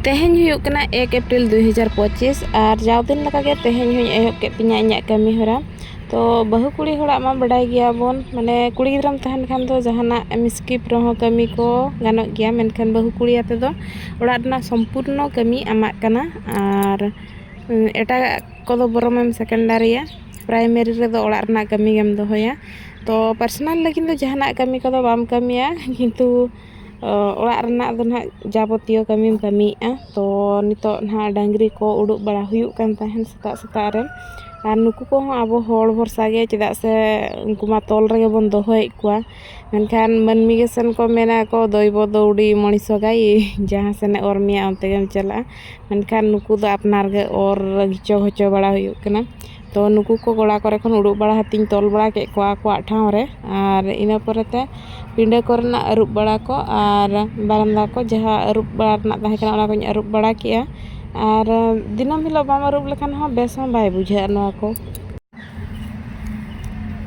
तेहें हुयुग कना 1 अप्रैल 2025 और जाव दिन लगा के तेहें हुई एहब के तिना इᱧᱟᱜ कमी हरा तो बहु कुड़ी होड़ा मा बड़ाई गया बोन माने कुड़ी गिद्राम तहन खान दो जहाना स्किप रहो कमी को गानोग गया मेनखान बहु कुड़ी आते दो ओड़ा रना संपूर्ण कमी आमाग कना और एटा कोदो बरमम सेकेंडरिया प्राइमरी रे दो ओड़ा रना कमी गेम दोहोया तो पर्सनल लेकिन दो जहाना कमी को दो बाम कमिया किंतु ओड़ा रना दो ना जाबतियो कमी कमीआ तो नितो ना डांगरी को उडुक बड़ा हुयुग कान तहन सता सता रे और नुकु को अब हर भरसा गे चेदा से उनको मा तल रे बन दोहोय कुआ मेनखान मनमी गे सन को मेना को दैब दौड़ी मणिसो गाई जहाँ सेने और मिया अंते गेम चला मेनखान नुकु दो अपनार गे और घिचो घचो बड़ा हुयुग कना तो नुकु को गोड़ा करे खन उडुक बड़ा हतिन तल बड़ा के को ठाव रे और इना परते पिंडे करना अरुब बड़ा को और बारांदा को जहाँ अरुब बड़ा ना ताहे कना ओना को अरुब बड़ा किया और दिनम हिलो बाम अरुब लेखान हो बेस हो बाय बुझा नवा को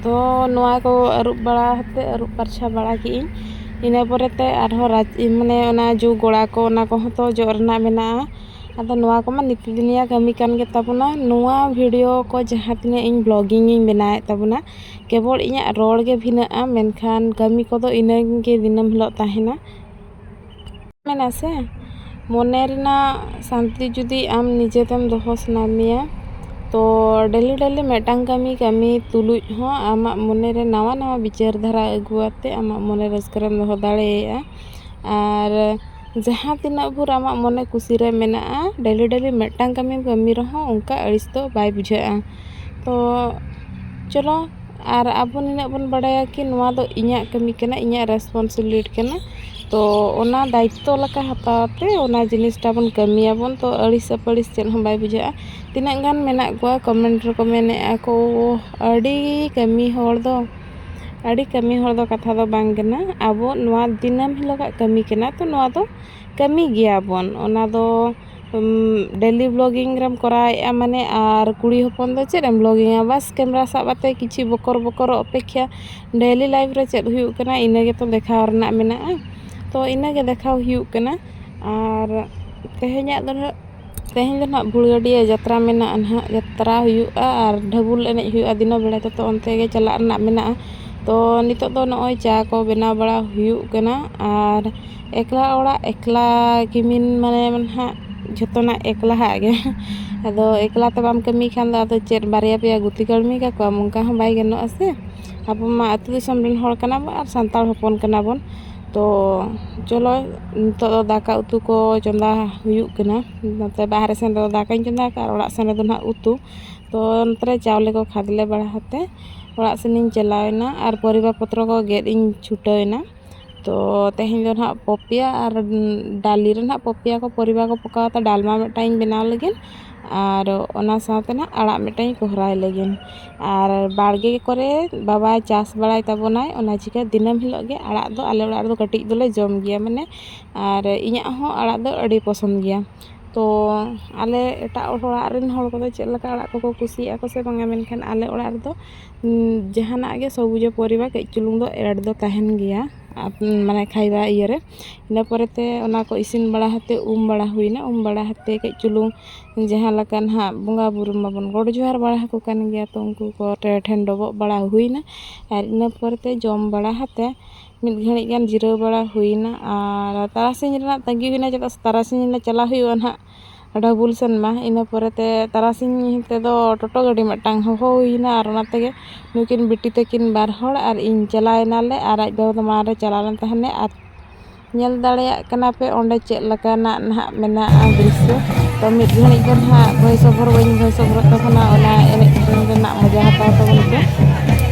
तो नवा को अरुब बड़ा हते अरुब परछा बड़ा की इना परते आरो माने ओना जो गोड़ा को ओना को तो जोरना मेना आदो नवा को मा नितिदिनिया कमी कान गे ताबुना नवा वीडियो को जहाँ तिना इन ब्लॉगिंग इन बनाए ताबुना केवल इया रोड गे भिना मेनखान कमी को दो इना गे दिनम हिलो ताहेना मेना से मने रेना शांति जुदी आम निजे तेम दोहो सनामिया तो डेली डेली मेटांग कमी कमी तुलुज हो आमा मने रे नवा नवा विचार धारा अगुआते आमा मने रस्करम दोहो दाड़ेया और जहाँ तिना भूर आमा मने कुसी रे मेना डेली डेली मेटांग कमी कमी रहो उनका अड़िस तो बाय बुझा तो चलो और अब निना बन बड़ाया कि नवा दो इñा कमी कना इñा रेस्पॉन्सिबिलिटी कना तो ओना दायित्व लका हतावते ओना जिनिसटा बन कमियाबन तो अड़िस अपड़िस चेन हम बाय बुझा तिना गान मेना को कमेंट रे को मेने को अड़ी कमी होड़ दो कथा दो बांग कना आबो नवा दिनम हिलोगा कमी कना तो नवा दो कमी गया बन ओना दो डेली ब्लॉगिंग रम कराया माने और कुड़ी हपन दो चेद ब्लॉगिंग बस कैमरा साबाते किछि बकर बकर अपेक्षा डेली लाइफ रे चेद हुयुग कना इनागे तो देखाव रना मेना तो इनागे देखाव हुयुग कना और तेहें दो ना भुलगडिया यात्रा मेना ना यात्रा हुयुगा और ढबुल एने हुयुगा दिनो बेड़ा तो ओनते गे चला रना मेना तो नितो दो नय चा को बेना बड़ा हुयुग कना और एकला ओड़ा एकला किमिन माने हा जतना एकला हागे अदो एकला तो बाम कमी खान दो चेर बारिया पे गुती कड़मी का को मुंका हम बाय गनो आसे अब मा अतु दिसम रेन हर कना और संताल हपन कना बन तो चलो तो दाका उतु को चंदा हुयुग कना नते बाहर सेन दो दाका चंदा का ओड़ा सेन दो ना उतु तो नतरे चावले को खादले बड़ा हते ओड़ा सेनिन चलावेना और परिबा पत्र को गेद इन छुटावेना तो तेहें दो ना पपिया और डाली रे ना पपिया को परिबा को पकावता डालमा मेटाइन बनाव लगिन और ओना साथे ना आड़ा मेटाइन कोहराय लगिन और बाड़गे करे बाबा चास बड़ाय ताबोनाय ओना चिका दिनम हिलो गे आड़ा दो आले ओड़ा दो कटिज दोले जम गया माने और इñा हो आड़ा दो अड़ी पसंद गया तो आले एटा ओड़ा रेन हर को चेद लका आड़ा को कुसिया को से बांगा मेनखान आले ओड़ा रे दो जहाना गे सबुज परिबा कई चुलुंग दो एड दो ताहेन गया माने खाइबा इयरे इना परते ओना को इसिन बड़ा हते बड़ा हुईना बड़ा हते कई चुलुंग जहाँ लकान हा बंगा बुरु माबन गोड़ जोहार बड़ा हको कान गया तो उनको को ठेन डबो बड़ा हुईना और इना परते जम बड़ा हते मिद घड़ी गान जिराव बड़ा हुईना और तारासिन रेना तंगी हुईना चेदा तारासिन चला हुआ ना डबुल सन मा इना परते तारासिन ते दो टोटो गाड़ी मटांग हो हुईना और ओना तेगे नुकिन बिटी तकिन बार हड़ और इन चलायना ले और आज बाबा तो मारे चलालन तहने और नेल दाड़ेया कना पे ओंडे चेद लकाना ना मेना दृश्य तो मिद घड़ी गान हा भॉइस ओवर बइन भॉइस ओवर तखना ओना एने रेना मजा हताव तबन पे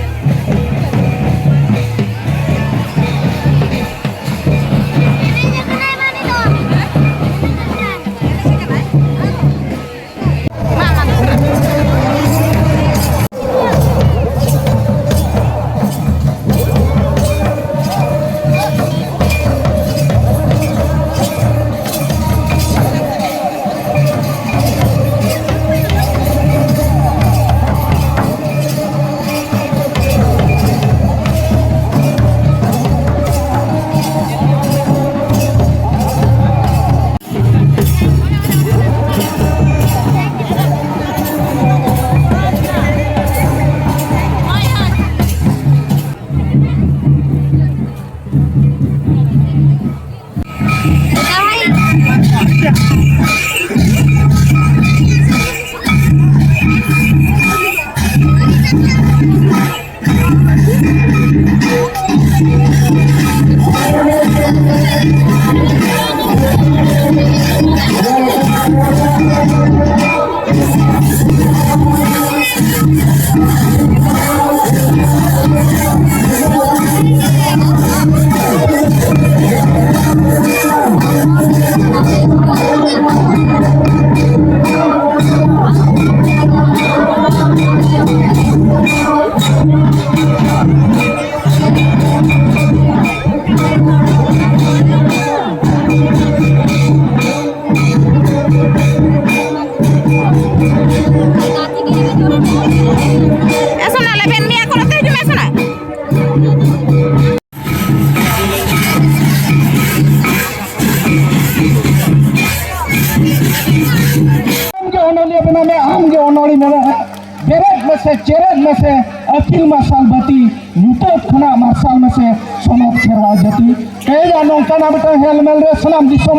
चेरेट में से अखिल मार्शल बती नुतक खना मार्शल में से सोनत खेरवा जती कई नौकाना मिटे हेलमेल रे सलाम दिसम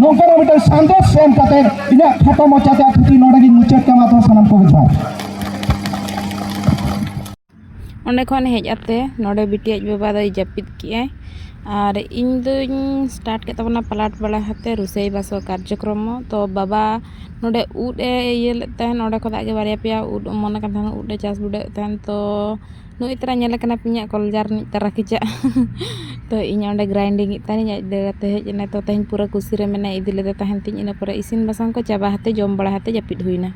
नौकाना मिटे संदेश सेम कते इना खत्म हो जाते अतिथि नोडगी मुचत के मात्र सलाम को जोहार onde khon hej ate node biti aj baba do japit ki ai আর ᱤᱧ ᱫᱚᱧ ᱥᱴᱟᱨᱴ ᱠᱮᱫ ᱛᱟᱵᱚᱱᱟ ᱯᱟᱞᱟᱴ ᱵᱟᱲᱟ ᱦᱟᱛᱮ ᱨᱩᱥᱟᱹᱭ ᱵᱟᱥᱚ ᱠᱟᱨᱡᱚᱠᱨᱚᱢ ᱛᱚ ᱵᱟᱵᱟ ᱱᱚᱰᱮ ᱩᱫ ᱮ ᱤᱭᱟᱹ ᱞᱮᱫ ᱛᱟᱦᱮᱱ ᱚᱸᱰᱮ ᱠᱷᱚᱱᱟᱜ ᱜᱮ ᱵᱟᱨᱭᱟ ᱯᱮᱭᱟ ᱩᱫ ᱚᱢᱚᱱ ᱟᱠᱟᱱ ᱛᱟᱦᱮᱱ ᱩᱫ ᱮ ᱪᱟᱥ ᱵᱤᱰᱟᱹᱣᱮᱫ ᱛᱟᱦᱮᱱ ᱛᱚ ᱱᱩᱭ ᱛᱟᱨᱟ ᱧᱮᱞ ᱠᱟᱱᱟ ᱯᱤᱧᱟᱹᱜ ᱠᱚᱞᱡᱟ ᱨᱤᱱᱤᱡ ᱛᱟᱨᱟ ᱠᱮᱪᱟᱜ ᱛᱚ ᱤᱧ ᱚᱸᱰᱮ ᱜᱨᱟइंडिं ᱮᱫ ᱛᱟᱦᱮᱱᱤᱧ ᱟᱡ ᱫᱟᱹᱲᱟᱛᱮ ᱦᱮᱡ ᱮᱱᱟ ᱛᱚ ᱛᱮᱦᱮᱧ ᱯᱩᱨᱟᱹ ᱠᱩᱥᱤ ᱨᱮ ᱢᱮᱱᱟ ᱤᱫᱤ ᱞᱮᱫᱮ ᱛᱟᱦᱮᱱ ᱛᱤᱧ ᱤᱱᱟᱹ ᱯᱚᱨᱮ ᱤᱥᱤᱱ ᱵᱟᱥᱟᱝ ᱠᱚ ᱪᱟᱵᱟ ᱦᱟᱛᱮ ᱡᱚᱢ ᱵᱟᱲᱟ ᱦᱟᱛᱮ ᱡᱟᱹᱯᱤᱫ ᱦᱩᱭᱱᱟ।